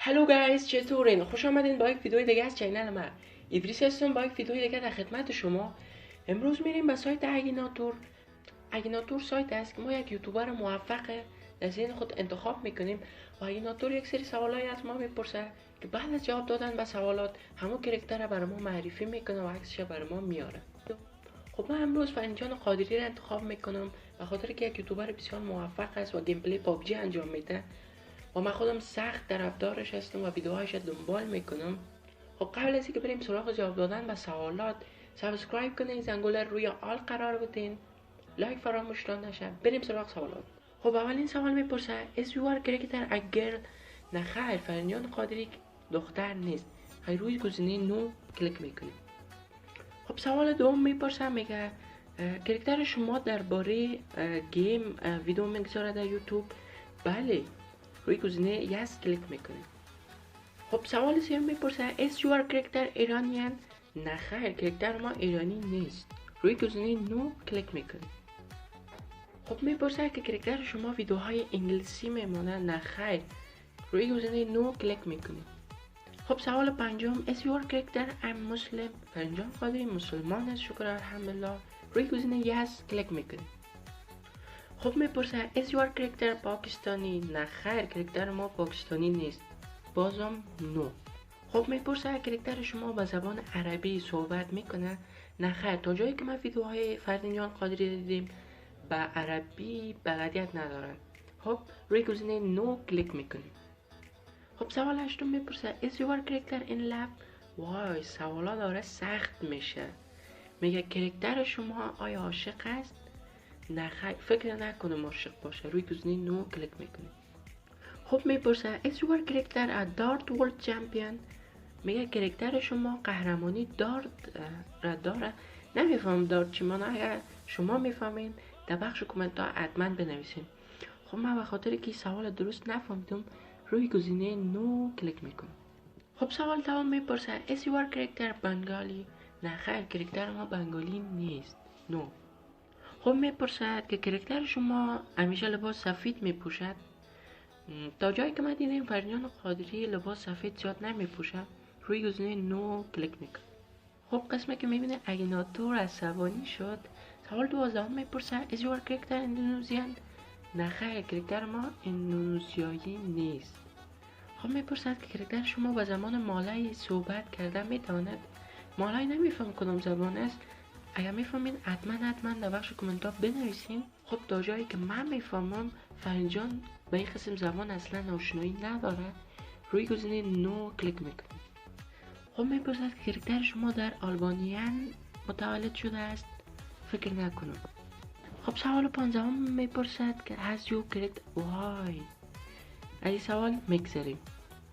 هلو گایز، چطورین؟ خوش آمدین با یک ویدیو دیگه از چینل من. ادریس هستم با یک ویدیو دیگه در خدمت شما. امروز میریم به سایت اگیناتور. اگیناتور سایت است که ما یک یوتیوبر موفق در ذهن خود انتخاب میکنیم و اگیناتور یک سری سوالایی از ما میپرسه که بعد از جواب دادن به سوالات همون کرکتر برای ما معرفی میکنه و عکسش برای ما میاره. خب من امروز فرنجان قادری را انتخاب میکنم به خاطر که یک یوتیوبر بسیار موفق است و گیم پلی پابجی انجام میده و من خودم سخت طرفدارش هستم و ویدیوهایش دنبال میکنم. خب قبل از اینکه بریم سراغ جواب دادن به سوالات، سابسکرایب کنین، زنگوله روی آل قرار بدین، لایک فراموش نشه. بریم سراغ سوالات. خب اولین سوال میپرسه is your character a girl؟ نه خیر، فرنجان قادری دختر نیست. روی گزینه نو کلیک میکنیم. خب سوال دوم میپرسه، میگه کرکتر شما درباره گیم ویدیو میگذاره در یوتیوب؟ بله، روی گزینه یس کلیک میکنیم. خب سوال سوم میپرسه is your character ایرانیان؟ نه خیر، کرکتر ما ایرانی نیست. روی گزینه نو کلیک میکنیم. خب میپرسه که کرکتر شما ویدیوهای انگلیسی میمونه؟ نه خیر، روی گزینه نو کلیک میکنیم. خب سوال پنجم is your character a Muslim؟ فرنجان قادری مسلمان است، شکر الحمدلله. روی گزینه یس کلیک میکنیم. خب میپرسه is your character پاکستانی؟ نه خیر، کرکتر ما پاکستانی نیست. بازم نو. خب میپرسه کرکتر شما با زبان عربی صحبت میکنه؟ نه خیر، تا جایی که من ویدیوهای فرنجان قادری دیدیم با عربی بلدیت ندارن. خب روی گزینه نو کلیک میکنیم. خب سوال هشتم میپرسه is your character in love؟ وای، سوالا داره سخت میشه. میگه کرکتر شما آیا عاشق است؟ نه خیر، فکر نکنم عاشق باشه. روی گزینه نو کلیک میکنیم. خب میپرسه is your character a dart world champion؟ میگه کرکتر شما قهرمانی دارت را داره؟ نمیفهم دارت چی معنی. اگر شما میفهمین در بخش کامنت ها حتما بنویسین. خب من به خاطر که سوال درست نفهمیدم روی گزینه نو کلیک میکنم. خب سوال دوم میپرسه is your character بنگالی؟ نه خیر، کرکتر ما بنگالی نیست. نو. خب میپرسد که کرکتر شما همیشه لباس سفید میپوشد؟ تا جایی که من دیدم فرنجان قادری لباس سفید زیاد نمیپوشد. روی گزینه نو کلیک میکنم. خب قسمه که میبینه اگیناتور عصبانی شد. سوال دوازدهم میپرسه is your character اندونزیان؟ نه خیر، کرکتر ما اندونزیایی نیست. خب میپرسد که کرکتر شما با زمان مالایی صحبت کرده میتواند؟ مالایی نمیفهم کدام زبان است. اگر میفهمین حتما در بخش کامنت ها بنویسین. خب تا جایی که من میفهمم فرنجان به این قسم زبان اصلا آشنایی نداره. روی گزینه نو کلیک میکنیم. خب میپرسد که کرکتر شما در آلبانیان متولد شده است؟ فکر نکنم. خب سوال پانزدهم میپرسد که has you correct why؟ از این سوال میگذریم.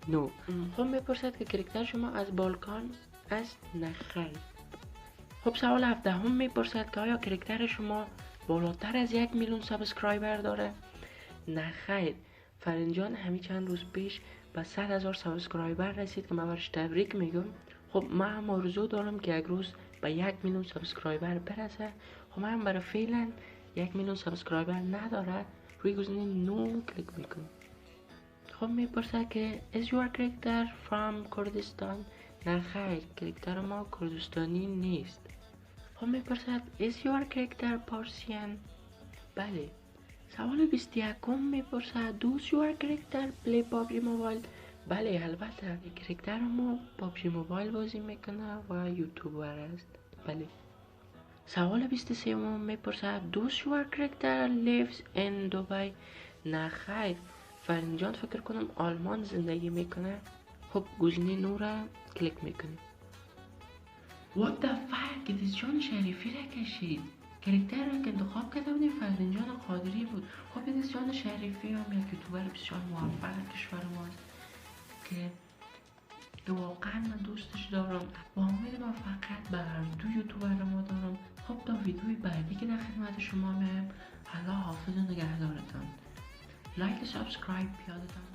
نو. خب میپرسد که کرکتر شما از بالکان است؟ نه خیر. خب سوال 17 میپرسد که آیا کرکتر شما بالاتر از 1 میلیون سابسکرایبر داره؟ نه خیر، فرنجان همین چند روز پیش به 100,000 سابسکرایبر رسید که من برش تبریک میگم. خب من هم آرزو دارم که یک روز به 1 میلیون سابسکرایبر برسه. خب من برای فعلا 1 میلیون سابسکرایبر نداره. روی گزینه نو کلیک میکنم. خب میپرسه که is your character from کردستان؟ نه خیر، کرکتر ما کردستانی نیست. خب میپرسد is your character پارسیان؟ بله. سوال 21 میپرسد does your character play PUBG Mobile؟ بله، البته کرکتر ما PUBG Mobile بازی میکنه و یوتیوبر است. بله. سوال 23 میپرسد does your character lives in Dubai؟ نه خیر، فرنجان فکر کنم آلمان زندگی میکنه. خب گزینه نو را کلیک میکنیم. What the fuck، ادریسجان شریفی را کشید. کرکتر را که انتخاب کرده بودیم فرنجان قادری بود. خب ادریسجان شریفی هم یک یوتیوبر بسیار موفق کشور ماست که واقعا من دوستش دارم و امید موفقیت به هر دو یوتیوبر ما دارم. خب تا ویدیوی بعدی که در خدمت شما میم. الله حافظ و نگهدارتان. لایک و سابسکرایب یادتان.